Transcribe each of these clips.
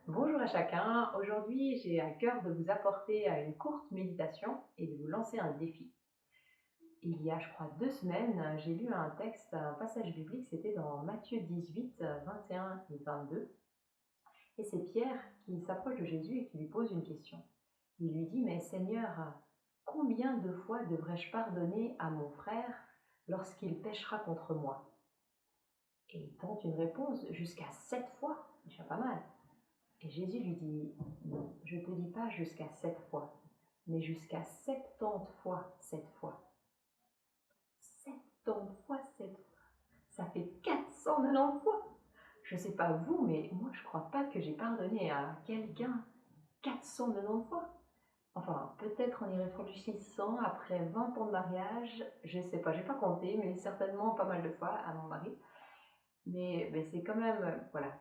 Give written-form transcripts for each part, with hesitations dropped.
Bonjour à chacun. Aujourd'hui, j'ai à cœur de vous apporter une courte méditation et de vous lancer un défi. Il y a, je crois, 2 semaines, j'ai lu un texte, un passage biblique, c'était dans Matthieu 18, 21 et 22. Et c'est Pierre qui s'approche de Jésus et qui lui pose une question. Il lui dit, mais Seigneur, combien de fois devrais-je pardonner à mon frère lorsqu'il péchera contre moi? Et il tente une réponse jusqu'à 7 fois, c'est déjà pas mal. Et Jésus lui dit, non, je ne te dis pas jusqu'à 7 fois, mais jusqu'à 70 fois 7 fois. 70 fois 7 fois, ça fait 490 fois. Je ne sais pas vous, mais moi je ne crois pas que j'ai pardonné à quelqu'un 490 fois. Enfin, peut-être en y réfléchissant, après 20 ans de mariage, je ne sais pas, je n'ai pas compté, mais certainement pas mal de fois à mon mari. Mais c'est quand même, voilà,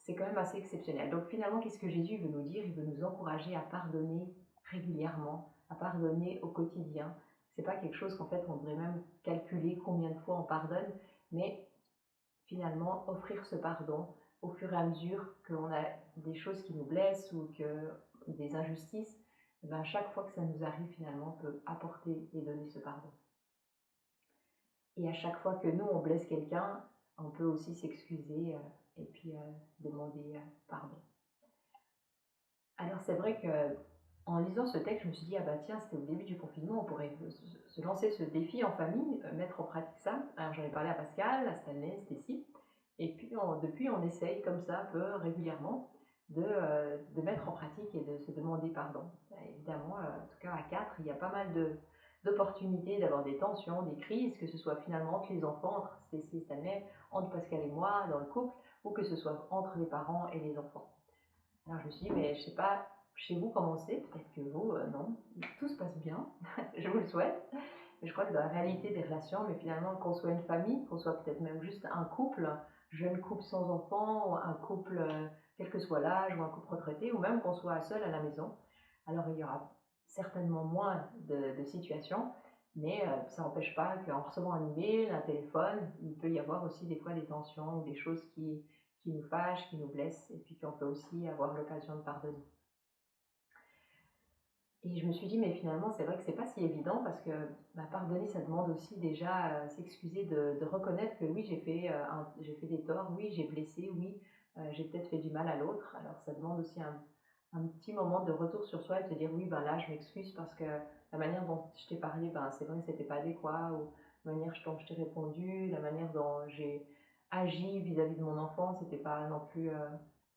c'est quand même assez exceptionnel. Donc finalement, qu'est-ce que Jésus veut nous dire? Il veut nous encourager à pardonner régulièrement, à pardonner au quotidien. C'est pas quelque chose qu'en fait on devrait même calculer combien de fois on pardonne, mais finalement offrir ce pardon au fur et à mesure qu'on a des choses qui nous blessent ou que des injustices, et ben chaque fois que ça nous arrive finalement on peut apporter et donner ce pardon. Et à chaque fois que nous, on blesse quelqu'un, on peut aussi s'excuser et puis demander pardon. Alors c'est vrai que en lisant ce texte, je me suis dit, ah bah tiens, c'était au début du confinement, on pourrait se lancer ce défi en famille, mettre en pratique ça. Alors j'en ai parlé à Pascal, à Stanley, Stécie, et puis depuis on essaye comme ça un peu régulièrement de mettre en pratique et de se demander pardon. Évidemment, en tout cas à 4, il y a pas mal d'opportunités d'avoir des tensions, des crises, que ce soit finalement entre les enfants, entre Stécie et Stanley, entre Pascal et moi, dans le couple, ou que ce soit entre les parents et les enfants. Alors je me suis dit, mais je sais pas chez vous comment c'est, peut-être que vous, non, tout se passe bien, je vous le souhaite. Mais je crois que dans la réalité des relations, mais finalement qu'on soit une famille, qu'on soit peut-être même juste un couple, jeune couple sans enfant, ou un couple, quel que soit l'âge, ou un couple retraité, ou même qu'on soit seul à la maison, alors il y aura certainement moins de situations, mais ça n'empêche pas qu'en recevant un email, un téléphone, il peut y avoir aussi des fois des tensions ou des choses qui nous fâchent, qui nous blessent, et puis qu'on peut aussi avoir l'occasion de pardonner. Et je me suis dit, mais finalement, c'est vrai que c'est pas si évident parce que pardonner, ça demande aussi déjà s'excuser de reconnaître que oui, j'ai fait des torts, oui, j'ai blessé, oui, j'ai peut-être fait du mal à l'autre. Alors ça demande aussi un petit moment de retour sur soi et de se dire, oui, ben là, je m'excuse parce que la manière dont je t'ai parlé, c'est vrai que c'était pas adéquat, ou la manière dont je t'ai répondu, la manière dont j'ai agi vis-à-vis de mon enfant, c'était pas non plus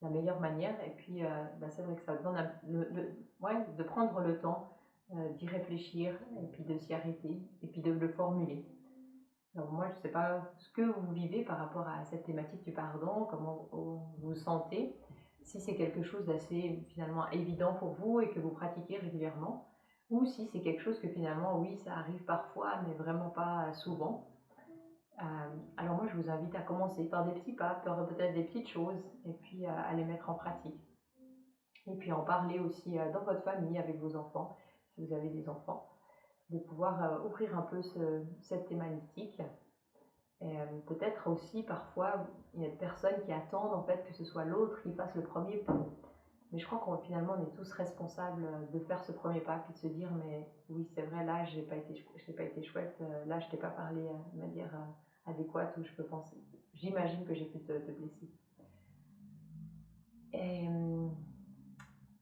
la meilleure manière. Et puis, c'est vrai que ça demande ouais, de prendre le temps d'y réfléchir et puis de s'y arrêter et puis de le formuler. Alors moi, je ne sais pas ce que vous vivez par rapport à cette thématique du pardon, comment vous vous sentez, si c'est quelque chose d'assez finalement évident pour vous et que vous pratiquez régulièrement, ou si c'est quelque chose que finalement, oui, ça arrive parfois, mais vraiment pas souvent. Alors moi, je vous invite à commencer par des petits pas, par peut-être des petites choses, et puis à les mettre en pratique. Et puis en parler aussi dans votre famille, avec vos enfants, si vous avez des enfants, de pouvoir ouvrir un peu cette thématique. Peut-être aussi parfois, il y a des personnes qui attendent en fait que ce soit l'autre qui fasse le premier pas. Mais je crois qu'on finalement on est tous responsables de faire ce premier pas, puis de se dire mais oui c'est vrai là je n'ai pas été chouette, là je t'ai pas parlé de manière adéquate ou je peux penser, j'imagine que j'ai pu te blesser. Et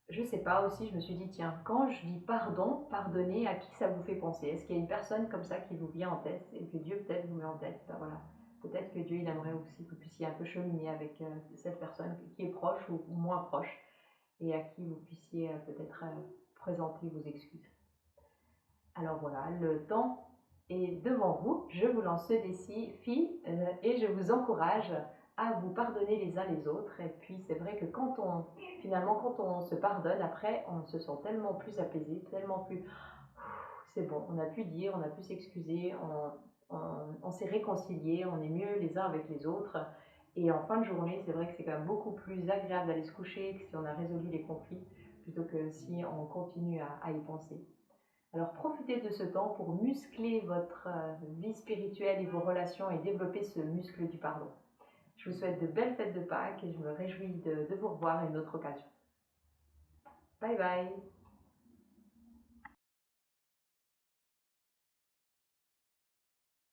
je sais pas aussi, je me suis dit tiens quand je dis pardon, pardonner, à qui ça vous fait penser? Est-ce qu'il y a une personne comme ça qui vous vient en tête et que Dieu peut-être vous met en tête? Ben voilà, peut-être que Dieu il aimerait aussi que vous puissiez un peu cheminer avec cette personne qui est proche ou moins proche et à qui vous puissiez peut-être présenter vos excuses. Alors voilà, le temps est devant vous. Je vous lance ce défi et je vous encourage à vous pardonner les uns les autres. Et puis c'est vrai que finalement, quand on se pardonne, après, on se sent tellement plus apaisé, tellement plus... C'est bon, on a pu dire, on a pu s'excuser, on s'est réconcilié, on est mieux les uns avec les autres. Et en fin de journée, c'est vrai que c'est quand même beaucoup plus agréable d'aller se coucher que si on a résolu les conflits, plutôt que si on continue à y penser. Alors profitez de ce temps pour muscler votre vie spirituelle et vos relations et développer ce muscle du pardon. Je vous souhaite de belles fêtes de Pâques et je me réjouis de vous revoir à une autre occasion. Bye bye.